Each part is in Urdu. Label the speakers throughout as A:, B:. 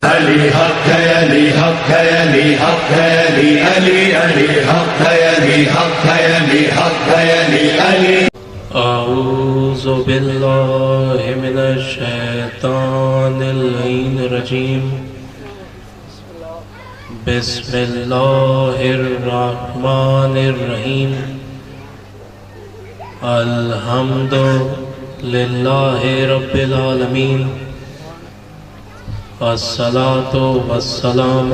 A: علی حق ہے، علی حق ہے، علی حق ہے، علی علی علی حق ہے، علی حق ہے، علی حق ہے، علی علی.
B: اعوذ باللہ من الشیطان اللعین الرجیم. بسم اللہ الرحمن الرحیم. الحمد للہ رب العالمین. الصلاة والسلام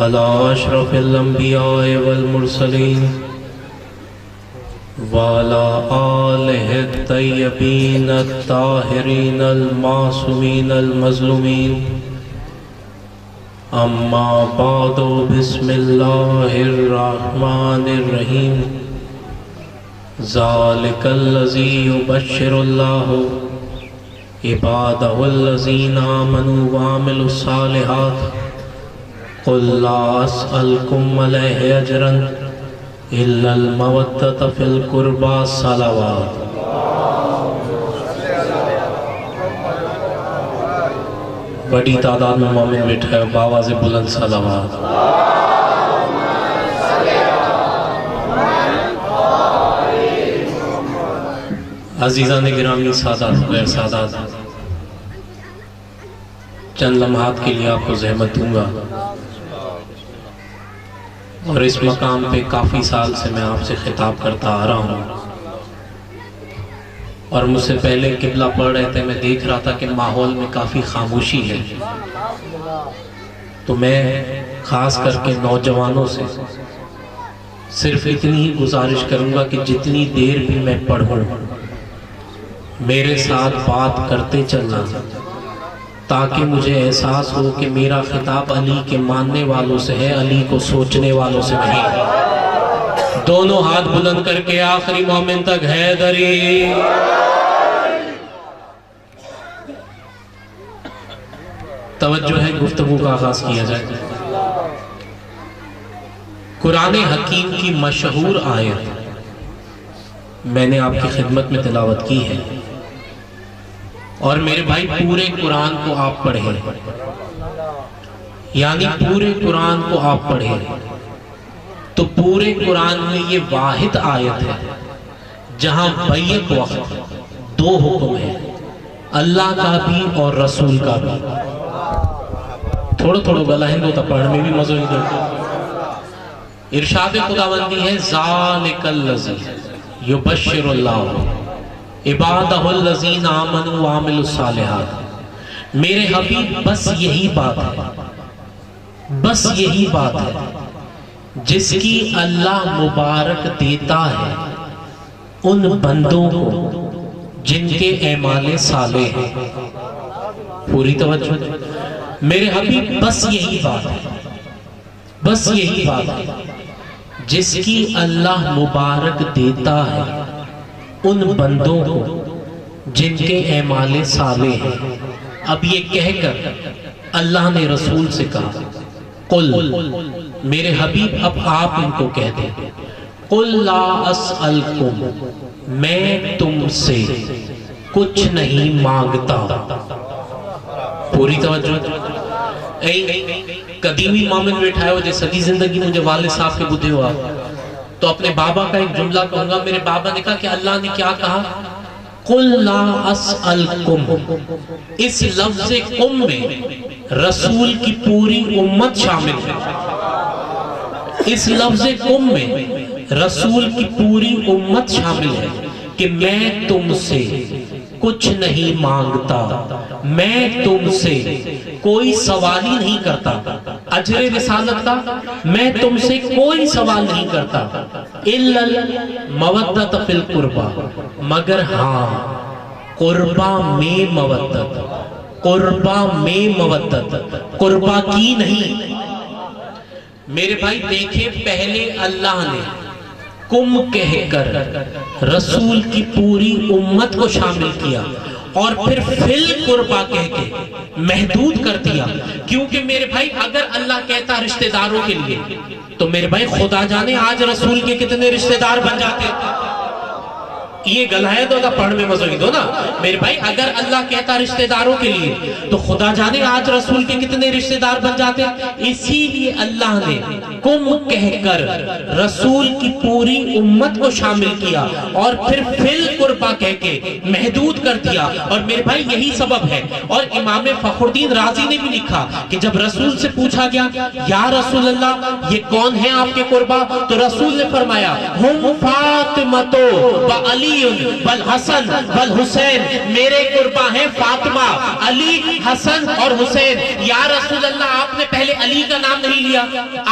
B: علی اشرف الانبیاء والمرسلین وعلى آلہ الطیبین الطاہرین المعصومین المظلومین. اما بعد، بسم اللہ الرحمن الرحیم. ذالک الذی یبشر اللہ عبادہ الذین آمنوا وعملوا الصالحات. قل لا اسألکم علیہ اجرا الا المودۃ فی القربى. صلوات. بڑی تعداد میں مومن بیٹھا ہے، بآواز بلند صلوات. عزیزان گرامی، سادات غیر سادات، چند لمحات کے لیے آپ کو زحمت دوں گا، اور اس مقام پہ کافی سال سے میں آپ سے خطاب کرتا آ رہا ہوں، اور مجھ سے پہلے قبلہ پڑھ رہے تھے، میں دیکھ رہا تھا کہ ماحول میں کافی خاموشی ہے، تو میں خاص کر کے نوجوانوں سے صرف اتنی ہی گزارش کروں گا کہ جتنی دیر بھی میں پڑھوں میرے ساتھ بات کرتے چلنا، تاکہ مجھے احساس ہو کہ میرا خطاب علی کے ماننے والوں سے ہے، علی کو سوچنے والوں سے نہیں. دونوں ہاتھ بلند کر کے آخری مومن تک حیدری. توجہ ہے، گفتگو کا آغاز کیا جائے. قرآن حکیم کی مشہور آیت میں نے آپ کی خدمت میں تلاوت کی ہے، اور میرے بھائی پورے قرآن کو آپ پڑھیں، یعنی پورے قرآن کو آپ پڑھیں تو پورے قرآن میں یہ واحد آیت ہے جہاں بیک وقت دو حکم ہیں، اللہ کا بھی اور رسول کا بھی. تھوڑا گلا ہے تو پڑھنے میں بھی مزہ ہی. ارشاد خداوندی ہے، ذالک الذی یبشر اللہ عبادہ الذین آمنوا وعملوا الصالحات. میرے حبیب بس یہی بات ہے، بس یہی بات ہے جس کی اللہ مبارک دیتا ہے ان بندوں کو جن کے اعمال صالح ہیں. پوری توجہ. میرے حبیب بس یہی بات ہے، بس یہی بات ہے جس کی اللہ مبارک دیتا ہے ان بندوں کو جن کے اعمال صالح ہیں. اب یہ کہہ کر اللہ نے رسول سے کہا، قل، میرے حبیب اب آپ ان کو کہہ دیں، قل لا اسألکم، میں تم سے کچھ نہیں مانگتا. پوری توجہ. قدیمی مومن بیٹھا ہے وہ جو ساری زندگی مجھے والد صاحب کے بدھے ہوا، تو اپنے بابا کا ایک جملہ کہوں گا. میرے بابا نے کہا کہ اللہ نے کیا کہا، قل لا اسألکم. اس لفظ قم میں رسول کی پوری امت شامل ہے. اس لفظ قم میں رسول کی پوری امت شامل ہے کہ میں تم سے کچھ نہیں مانگتا، میں تم سے کوئی سوال ہی نہیں کرتا. اجر رسالت کا میں تم سے کوئی سوال نہیں کرتا، الا المودۃ فی القربى، مگر ہاں قربہ میں مودت، قربہ میں مودت، قربہ کی نہیں. میرے بھائی دیکھیں، پہلے اللہ نے کم کہہ کر رسول کی پوری امت کو شامل کیا، اور پھر فل قربہ کہہ کے محدود کر دیا. کیونکہ میرے بھائی اگر اللہ کہتا رشتہ داروں کے لیے تو میرے بھائی خدا جانے آج رسول کے کتنے رشتہ دار بن جاتے. یہ گلائے دو پڑھ میں مزوگی دو نا میرے بھائی. اگر اللہ کہتا رشتہ داروں کے لیے تو خدا جانے آج رسول کے کتنے رشتہ دار بن جاتے. اسی لیے اللہ نے کم کہہ کر رسول کی پوری امت کو شامل کیا اور پھر فل قربا کہہ کے محدود کر دیا. اور میرے بھائی یہی سبب ہے. اور امام فخر الدین رازی نے بھی لکھا کہ جب رسول سے پوچھا گیا یا رسول اللہ یہ کون ہیں آپ کے قربا, تو رسول نے فرمایا ہم فاطمہ و علی والحسن والحسین, میرے قربا ہیں فاطمہ, علی, حسن اور حسین. یا رسول اللہ آپ نے پہلے علی کا نام نہیں لیا,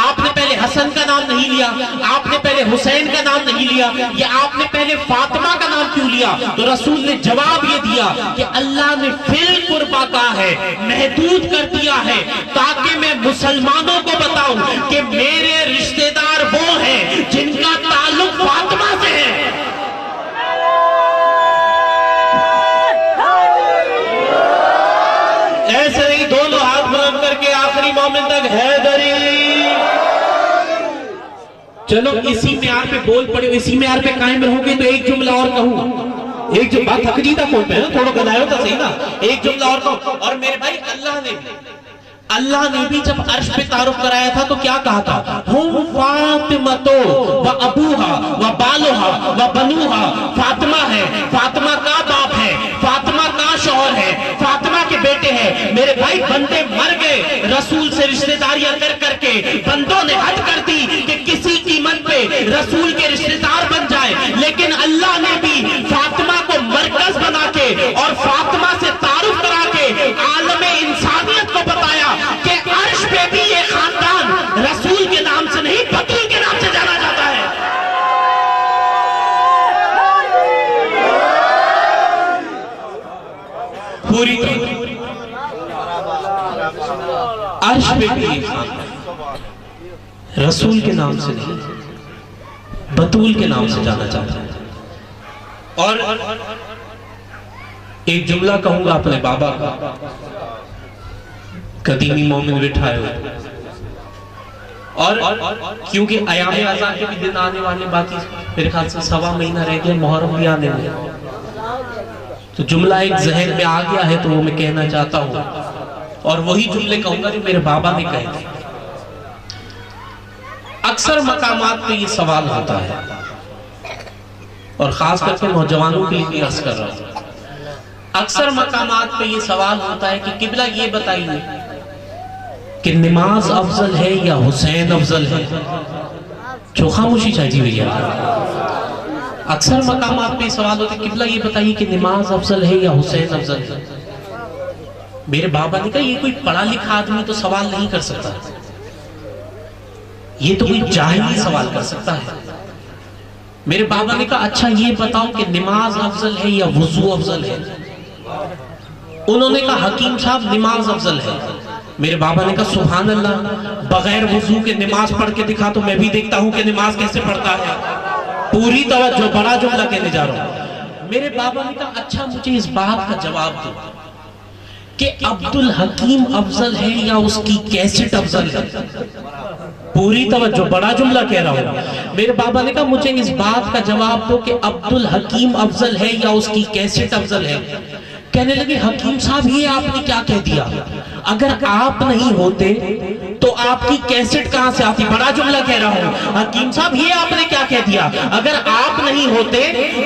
B: آپ نے پہلے حسن کا نام نہیں لیا, آپ نے پہلے حسین کا نام نہیں لیا, یا آپ نے پہلے فاطمہ کا نام کیوں لیا؟ تو رسول نے جواب یہ دیا کہ اللہ نے فل قربا کہا ہے, محدود کر دیا ہے تاکہ میں مسلمانوں کو بتاؤں کہ میرے رشتہ دار وہ ہیں جن کا تعلق فاطمہ سے ہے. ایسے ہی دونوں ہاتھ بلند کر کے آخری مومن تک حیدری. چلو اسی معیار پہ بول پڑے, اسی معیار پہ قائم رہو گے تو ایک جملہ اور کہوں, ایک جو بات حقیقت کون پہ ہے تھوڑا گلائے ہوتا صحیح نا, ایک جملہ اور کہوں. اور میرے بھائی اللہ نے بھی جب عرش پہ تعارف کرایا تھا تو کیا کہا تھا؟ ہم فاطمہ و ابوہا و بالوہا و بنوہا, فاطمہ ہے, فاطمہ کا باپ ہے, فاطمہ کا شوہر ہے, فاطمہ کے بیٹے ہیں. میرے بھائی بندے مر گئے رسول سے رشتہ داریاں کر کر کے, بندوں نے حد کر دی کہ کسی قیمت پہ رسول کے رشتہ دار بن جائے, لیکن اللہ نے بھی فاطمہ کو مرکز بنا کے اور فاطمہ سے تعارف کرا کے عالم انسانیت کو بتایا کہ عرش پہ بھی یہ خاندان رسول کے نام سے نہیں بطول کے نام سے جانا جاتا ہے. پوری عرش پہ بھی یہ خاندان رسول کے نام سے نہیں بطول کے نام سے جانا چاہتا ہے. اور ایک جملہ کہوں گا اپنے بابا کا, قدیمی مومن بٹھائے ہوئے, اور کیونکہ ایام اعزاں کے بھی دن آنے والے, باقی میرے خیال سے 1.25 مہینہ رہ گیا, محرم بھی آنے میں, تو جملہ ایک ذہن میں آ گیا ہے تو وہ میں کہنا چاہتا ہوں, اور وہی جملے کہوں گا جو میرے بابا نے کہے تھے. اکثر مقامات پہ یہ سوال ہوتا ہے, اور خاص کر کے نوجوانوں کے لیے عرض کر رہا ہوں, اکثر مقامات پہ یہ سوال ہوتا ہے کہ قبلہ یہ بتائیے کہ نماز افضل ہے یا حسین افضل ہے. جو خاموشی چاہیے بھیا, اکثر مقامات پہ یہ سوال ہوتا ہے قبلہ یہ بتائیے کہ نماز افضل ہے یا حسین افضل ہے. میرے بابا نے کہا یہ کوئی پڑھا لکھا آدمی تو سوال نہیں کر سکتا, یہ تو کوئی جاہل ہی سوال کر سکتا ہے. میرے بابا نے کہا اچھا یہ بتاؤ کہ نماز افضل ہے یا وضو افضل ہے. انہوں نے کہا حکیم صاحب نماز افضل ہے. میرے بابا نے کہا سبحان اللہ, بغیر وضو کے نماز پڑھ کے دکھا تو میں بھی دیکھتا ہوں کہ نماز کیسے پڑھتا ہے. پوری توجہ, بڑا جملہ کہنے جا رہا ہوں. میرے بابا نے کہا اچھا مجھے اس بات کا جواب دو کہ عبد الحکیم افضل ہے یا اس کی کیسٹ افضل ہے. پوری توجہ, بڑا جملہ کہہ رہا ہوں. میرے بابا نے کہا مجھے اس بات کا جواب دو کہ عبد الحکیم افضل ہے یا اس کی کیسٹ افضل ہے. کہنے لگے حکیم صاحب یہ آپ نے کیا کہہ دیا, اگر آپ نہیں ہوتے تو آپ کی کیسٹ کہاں سے آتی. بڑا جملہ کہہ رہا ہوں. حکیم صاحب یہ آپ نے کیا کہہ دیا, اگر آپ نہیں ہوتے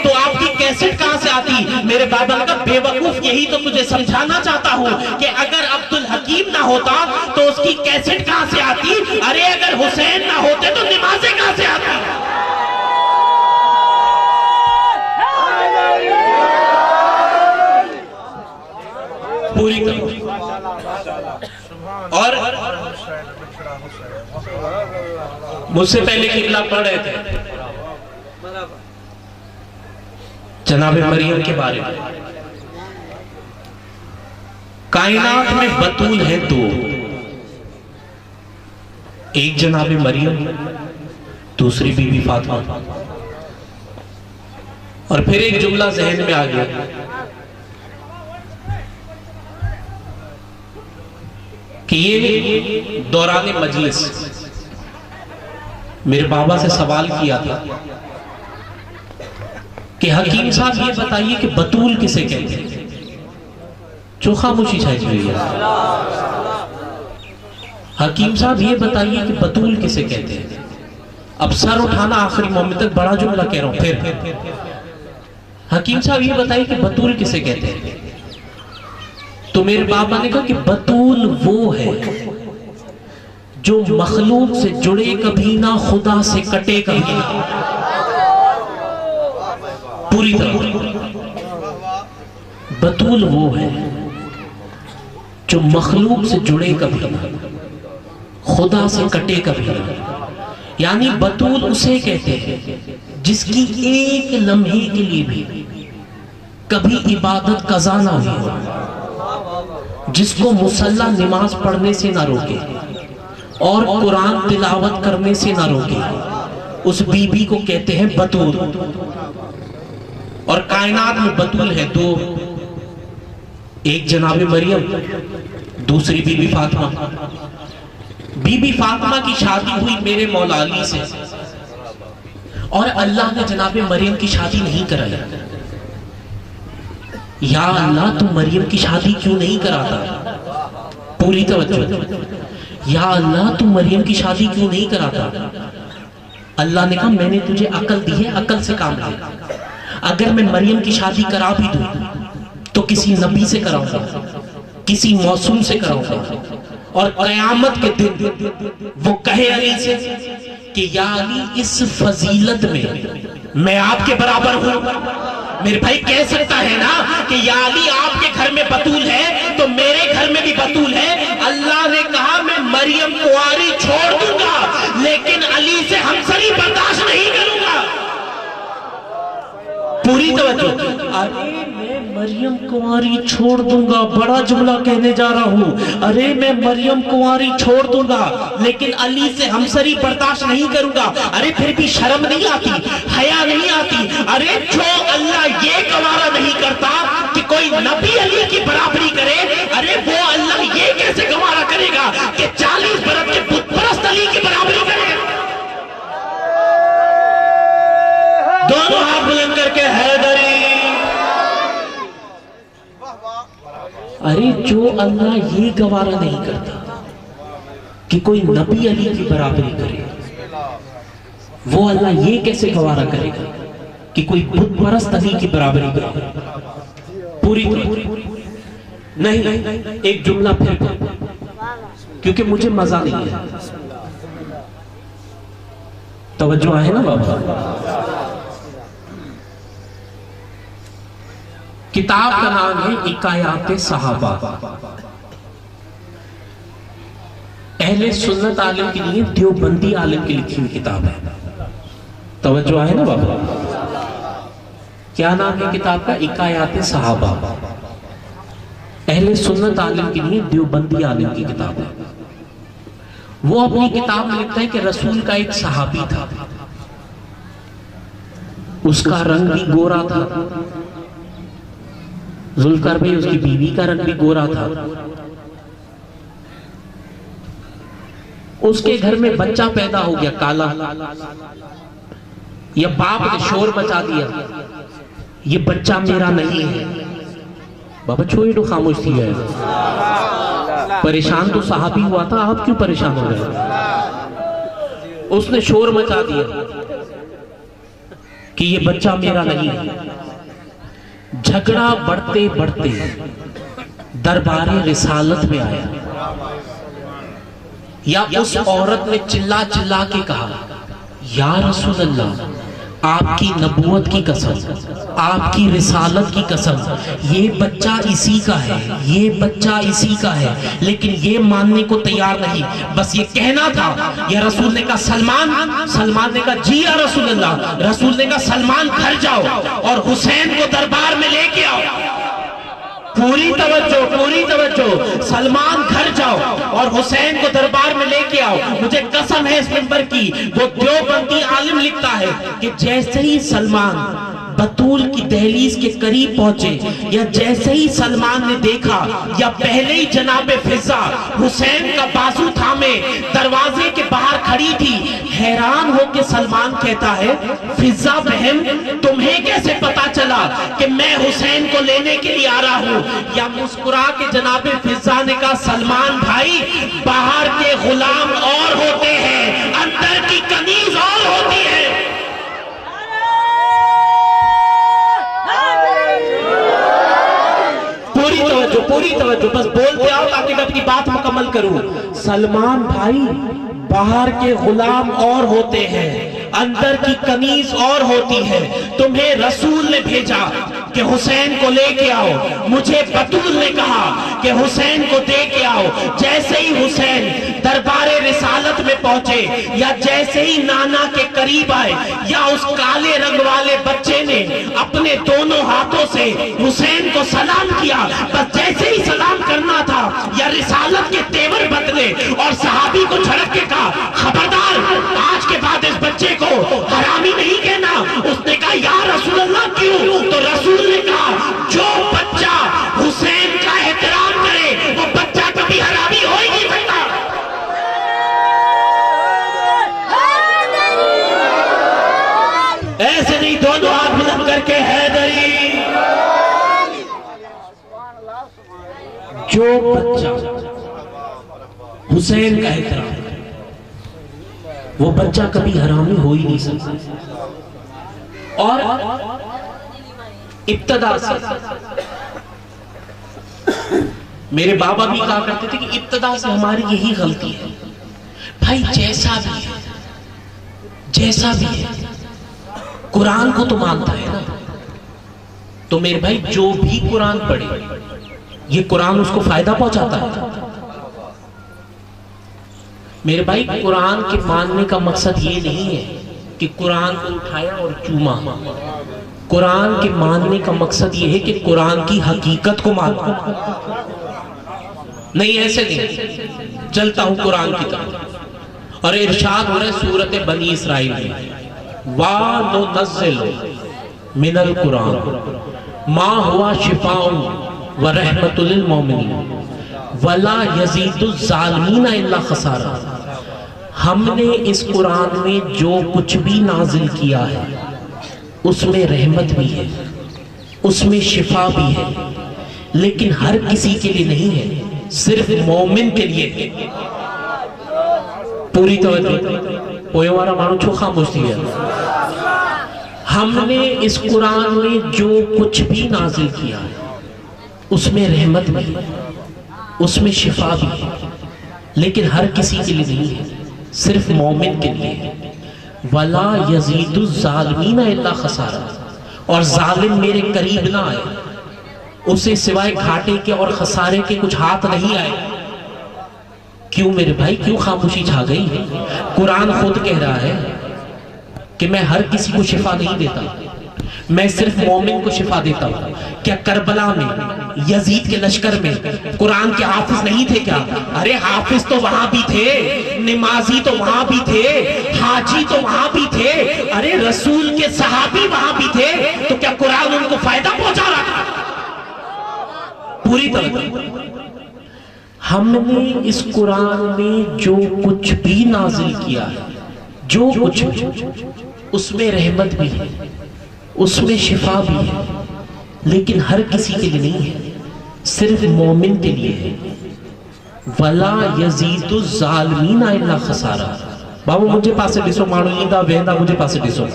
B: تو آپ کی کیسٹ کہاں سے آتی. میرے بابا نے کہا بے وقوف یہی تو تجھے سمجھانا چاہتا ہوں کہ اگر عبد الحکیم نہ ہوتا تو اس کی کیسٹ کہاں سے آتی. ارے اگر حسین نہ ہوتے تو نمازیں کہاں سے آتی. پوری کرو. اور مجھ سے پہلے قبلہ پڑھ رہے تھے جناب مریم کے بارے میں. کائنات میں بطول ہے دو, ایک جناب مریم, دوسری بی بی فاطمہ. اور پھر ایک جملہ ذہن میں آ گیا کہ یہ دوران مجلس میرے بابا سے سوال کیا تھا کہ حکیم صاحب یہ بتائیے کہ بطول کسے کہتے ہیں؟ جو خاموشی چھائی ہوئی ہے. حکیم صاحب یہ بتائیے کہ بطول کسے کہتے ہیں؟ اب سر اٹھانا آخری مومن تک، بڑا جملہ کہہ رہا ہوں پھر. حکیم صاحب یہ بتائیے کہ بطول کسے کہتے ہیں؟ تو میرے بابا نے کہا کہ بطول وہ ہے جو مخلوق سے جڑے کبھی نہ، خدا سے کٹے کبھی نہ. پوری طرح بطول وہ ہے جو مخلوق سے جڑے کبھی نہ، خدا سے کٹے کبھی نہ. یعنی بطول اسے کہتے ہیں جس کی ایک لمحے کے لیے بھی کبھی عبادت قضا نہ ہوئی ہو، جس کو مصلی نماز پڑھنے سے نہ روکے اور قرآن تلاوت کرنے سے نہ روکے، اس بی بی کو کہتے ہیں بطول. اور کائنات میں بطول ہے دو، ایک جناب مریم، دوسری بی بی فاطمہ. بی بی فاطمہ کی شادی ہوئی میرے مولا علی سے، اور اللہ نے جناب مریم کی شادی نہیں کرائی. یا اللہ تو مریم کی شادی کیوں نہیں کراتا؟ پوری توجہ. یا اللہ تو مریم کی شادی کیوں نہیں کراتا؟ اللہ نے کہا میں نے تجھے عقل دی ہے، عقل سے کام لے. اگر میں مریم کی شادی کرا بھی دوں تو کسی نبی سے کراؤں گا، کسی معصوم سے کراؤں گا، اور قیامت کے دن وہ کہے علی سے کہ یا علی اس فضیلت میں آپ کے برابر ہوں. میرے بھائی کہہ سکتا ہے نا کہ یا علی آپ کے گھر میں بطول ہے تو میرے گھر میں بھی بطول ہے. اللہ نے کہا میں مریم کنواری چھوڑ دوں گا لیکن علی سے ہمسری برداشت نہیں کروں گا. پوری توجہ. ارے میں مریم کنواری چھوڑ دوں گا، بڑا جملہ کہنے جا رہا ہوں. ارے میں مریم کنواری چھوڑ دوں گا لیکن علی سے ہمسری برداشت نہیں کروں گا. ارے پھر بھی شرم نہیں آتی، حیا نہیں آتی؟ ارے جو اللہ یہ گوارا نہیں کرتا کہ کوئی نبی علی کی برابری کرے، ارے وہ اللہ یہ کیسے گوارا کرے گا کہ 40 برس کے بت پرست علی کی برابری کرے؟ دونوں ہاتھ بلند کر کے حیدری. ارے جو اللہ یہ گوارا نہیں کرتا کہ کوئی نبی علی کی برابری کرے، وہ اللہ یہ کیسے گوارا کرے گا کہ کوئی بت پرست علی کی برابری کرے؟ پوری نہیں. ایک جملہ پھر کیونکہ مجھے مزہ نہیں ہے. توجہ ہے نا بابا؟ کتاب کا نام ہے حکایات صحابہ. اہل سنت عالم کے لیے، دیوبندی عالم کی لکھی ہوئی کتاب ہے. توجہ ہے نا بابا؟ کیا نام ہے کتاب کا؟ حکایات صحابہ. اہل سنت عالم کے لیے دیوبندی عالم کی کتاب ہے. وہ اپنی کتاب میں لکھتا ہے کہ رسول کا ایک صحابی تھا، اس کا رنگ بھی گورا تھا، ذوالفقار بھائی اس کی بیوی کا رنگ بھی گورا تھا. اس کے گھر میں بچہ پیدا ہو گیا کالا. یا باپ نے شور مچا دیا یہ بچہ میرا نہیں ہے. بابا چھوڑی تو خاموش تھی ہے. پریشان تو صحابی ہوا تھا، آپ کیوں پریشان ہو گئے؟ اس نے شور مچا دیا کہ یہ بچہ میرا نہیں ہے. جھگڑا بڑھتے بڑھتے دربار رسالت میں آیا. یا اس عورت نے چلا چلا کے کہا یا رسول اللہ، آپ کی نبوت کی قسم، آپ کی رسالت کی قسم، یہ بچہ اسی کا ہے، یہ بچہ اسی کا ہے. لیکن یہ ماننے کو تیار نہیں، بس یہ کہنا تھا. یا رسول نے کہا سلمان نے کہا جی یا رسول اللہ. رسول نے کہا سلمان گھر جاؤ اور حسین کو دربار میں لے کے آؤ. پوری توجہ. سلمان گھر جاؤ اور حسین کو دربار میں لے کے آؤ. مجھے قسم ہے اس منبر کی، وہ دیوبندی عالم لکھتا ہے کہ جیسے ہی سلمان بطول کی دہلیز کے قریب پہنچے یا جیسے ہی سلمان نے دیکھا یا پہلے ہی جناب فضہ حسین کا بازو تھامے دروازے کے باہر کھڑی تھی، حیران ہو کے سلمان کہتا ہے فضہ بہن تمہیں کیسے پتا چلا کہ میں حسین کو لینے کے لیے آ رہا ہوں؟ یا مسکرا کے جناب فضہ نے کہا سلمان بھائی باہر کے غلام اور ہوتے ہیں، اندر کی کنیز اور ہوتی ہے۔ پوری توجہ بس بولتے آؤ تاکہ میں اپنی بات مکمل کروں۔ سلمان بھائی باہر کے غلام اور ہوتے ہیں، اندر کی کنیز اور ہوتی ہے، تمہیں رسول نے بھیجا کہ حسین کو لے کے آؤ، مجھے بطول نے کہا کہ حسین کو دے کے آؤ۔ جیسے ہی حسین دربار رسالت میں پہنچے یا جیسے ہی نانا کے قریب آئے یا اس کالے رنگ والے بچے نے اپنے دونوں ہاتھوں سے حسین کو سلام کیا، بس جیسے ہی سلام کرنا تھا یا رسالت کے تیور بدلے اور صحابی کو جھڑک کے کہا خبردار آج کے بعد اس بچے کو حرامی نہیں کہنا۔ اس نے کہا یا رسول اللہ کیوں؟ تو رسول نے کہا جو بچہ حسین کا احترام کرے وہ بچہ کبھی حرامی ہو ہی نہیں سکتا۔ ایسے نہیں، دونوں ہاتھ بلند کر کے حیدری۔ جو بچہ حسین کا احترام وہ بچہ کبھی حرامی ہو ہی نہیں سکتا۔ اور ابتدا سے میرے بابا بھی کہا کرتے تھے کہ ابتدا سے ہماری یہی غلطی ہے بھائی، جیسا بھی ہے قرآن کو تو مانتا ہے نا، تو میرے بھائی جو بھی قرآن پڑھے یہ قرآن اس کو فائدہ پہنچاتا ہے۔ میرے بھائی قرآن کے ماننے کا مقصد یہ نہیں ہے کہ قرآن کو اٹھایا اور چوما، قرآن کے ماننے کا مقصد یہ ہے کہ قرآن کی حقیقت کو ماننا۔ نہیں ایسے نہیں، چلتا ہوں قرآن کی طرف، اور ارشاد ہو رہا ہے سورۃ بنی اسرائیل میں وَنُنَزِّلُ مِنَ الْقُرْآنِ مَا هُوَ شِفَاءٌ وَرَحْمَةٌ لِلْمُؤْمِنِينَ وَلَا يَزِيدُ الظَّالِمِينَ إِلَّا خَسَارًا۔ ہم نے اس قرآن میں جو کچھ بھی نازل کیا ہے اس میں رحمت بھی ہے، اس میں شفا بھی ہے، لیکن ہر کسی کے لیے نہیں ہے، صرف مومن کے لیے۔ پوری توجہ، پوئے وارا مانو چھو خاموش دیا۔ ہم نے اس قرآن میں جو کچھ بھی نازل کیا ہے اس میں رحمت بھی ہے، اس میں شفا بھی ہے، لیکن ہر کسی کے لیے نہیں ہے، صرف مومن کے لیے ہے۔ وَلَا يَزِيدُ الظَّالِمِينَ إِلَّا خَسَارًا، اور ظالم میرے قریب نہ آئے، اسے سوائے گھاٹے کے اور خسارے کے کچھ ہاتھ نہیں آئے۔ کیوں میرے بھائی، کیوں خاموشی چھا گئی؟ قرآن خود کہہ رہا ہے کہ میں ہر کسی کو شفا نہیں دیتا، میں صرف مومن کو شفا دیتا ہوں۔ کیا کربلا میں یزید کے لشکر میں قرآن کے حافظ نہیں تھے کیا؟ ارے حافظ تو وہاں بھی تھے، نمازی تو وہاں بھی تھے، حاجی تو وہاں بھی تھے، ارے رسول کے صحابی وہاں بھی تھے، تو کیا قرآن ان کو فائدہ پہنچا رہا تھا؟ پوری طرح ہم نے اس قرآن میں جو کچھ بھی نازل کیا ہے، جو کچھ بھی، اس میں رحمت بھی ہے، اس میں شفا بھی ہے، لیکن ہر کسی کے لیے نہیں ہے، صرف مومن کے لیے ہے۔ وَلَا يَزِيدُ الظَّالِمِينَ إِلَّا خَسَارًا۔ بابو مجھے پاسے ڈسو، مانو ایندہ ویندہ مجھے پاسے ڈسو۔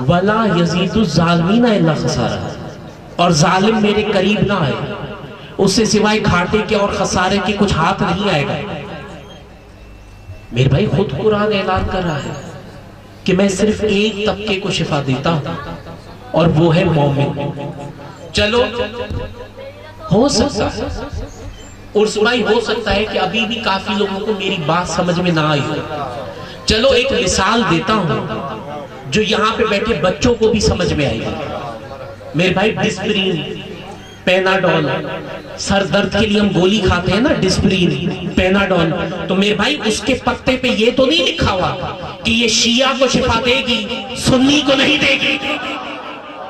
B: وَلَا يَزِيدُ الظَّالِمِينَ إِلَّا خَسَارًا، اور ظالم میرے قریب نہ آئے، اس سے سوائے گھاٹے کے اور خسارے کے کچھ ہاتھ نہیں آئے گا۔ میرے بھائی خود قرآن اعلان کر رہا ہے کہ میں صرف ایک طبقے کو شفا دیتا ہوں، اور وہ ہے مومن۔ چلو ہو سکتا ہے عرس بھائی، ہو سکتا ہے کہ ابھی بھی کافی لوگوں کو میری بات سمجھ میں نہ آئی ہو، چلو ایک مثال دیتا ہوں جو یہاں پہ بیٹھے بچوں کو بھی سمجھ میں آئے گی۔ میرے بھائی ڈسپرین، پیناڈول، سر درد کے لیے ہم گولی کھاتے ہیں نا، ڈسپرین، پیناڈول، تو میرے بھائی اس کے پتے پہ یہ تو نہیں لکھا ہوا کہ یہ شیعہ کو شفا دے گی، سنی کو نہیں دے گی۔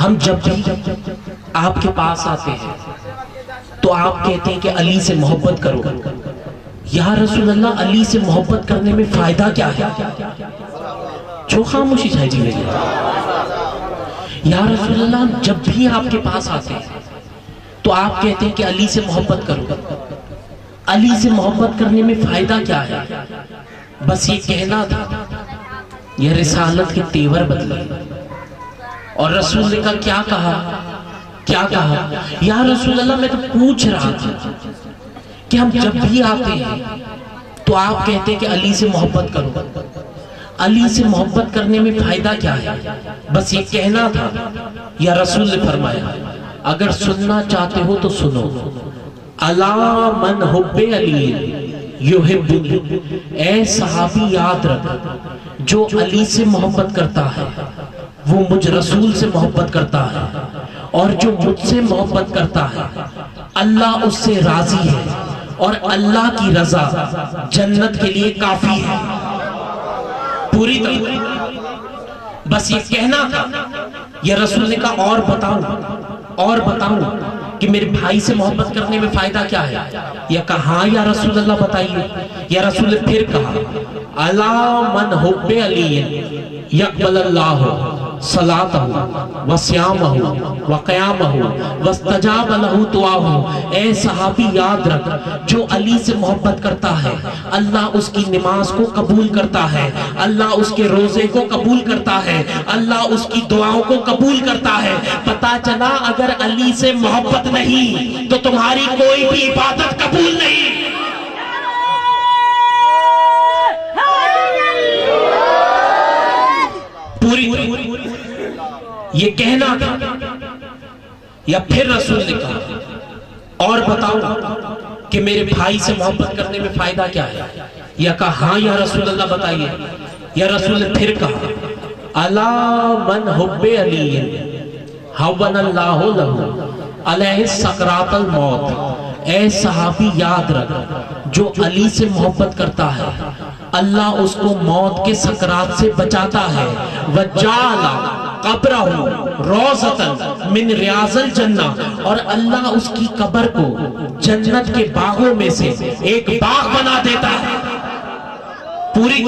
B: ہم جب بھی آپ کے پاس آتے ہیں تو آپ کہتے ہیں کہ علی سے محبت کرو. یا رسول اللہ علی سے محبت کرنے میں فائدہ کیا ہے؟ جو خاموشی چھائی جی میری. یا رسول اللہ جب بھی آپ کے پاس آتے ہیں تو آپ کہتے ہیں کہ علی سے محبت کرو. علی سے محبت کرنے میں فائدہ کیا ہے؟ بس یہ کہنا تھا. یہ رسالت کے تیور بدلے. اور رسول نے کہا کیا کہا؟ کیا کہا؟ یا رسول اللہ میں تو پوچھ رہا تھا کہ ہم جب بھی آتے ہیں تو آپ کہتے ہیں کہ علی سے محبت کرو. علی سے محبت کرنے میں فائدہ کیا ہے؟ بس یہ کہنا تھا. یا رسول نے فرمایا اگر سننا چاہتے ہو تو سنو. الا من حب علی یحبنی. اے صحابی یاد رکھ جو علی سے محبت کرتا ہے وہ مجھ رسول سے محبت کرتا ہے. اور جو مجھ سے محبت کرتا ہے اللہ اس سے راضی ہے. اور اللہ کی رضا جنت کے لیے کافی ہے. پوری طرح بس یہ کہنا تھا. یہ رسول نے کہا اور بتاؤں کہ میرے بھائی سے محبت کرنے میں فائدہ کیا ہے؟ یا کہا ہاں یا رسول اللہ بتائیے. یا رسول نے پھر کہا الا من حب علی یقبل اللہ صلاتہ وصیامہ وقیامہ واستجاب لہ دعاہ. اے صحابی یاد رکھ جو علی سے محبت کرتا ہے اللہ اس کی نماز کو قبول کرتا ہے. اللہ اس کے روزے کو قبول کرتا ہے. اللہ اس کی دعاؤں کو قبول کرتا ہے. پتا چلا اگر علی سے محبت نہیں تو تمہاری کوئی بھی عبادت قبول نہیں. پوری یہ کہنا تھا. یا پھر رسول نے کہا اور بتاؤ کہ میرے بھائی سے محبت کرنے میں فائدہ کیا ہے؟ یا کہا ہاں یا رسول اللہ بتائیے. یا رسول نے پھر کہا الا من حب علی حون اللہ لہ علیہ سکرات الموت. اے صحابی یاد رکھ جو علی سے محبت کرتا ہے اللہ اس کو موت کے سکرات سے بچاتا ہے. وجعل قبرہ روضۃ من ریاض الجنہ. اور اللہ اس کی قبر کو جنت کے باغوں میں سے ایک باغ بنا دیتا ہے. پوری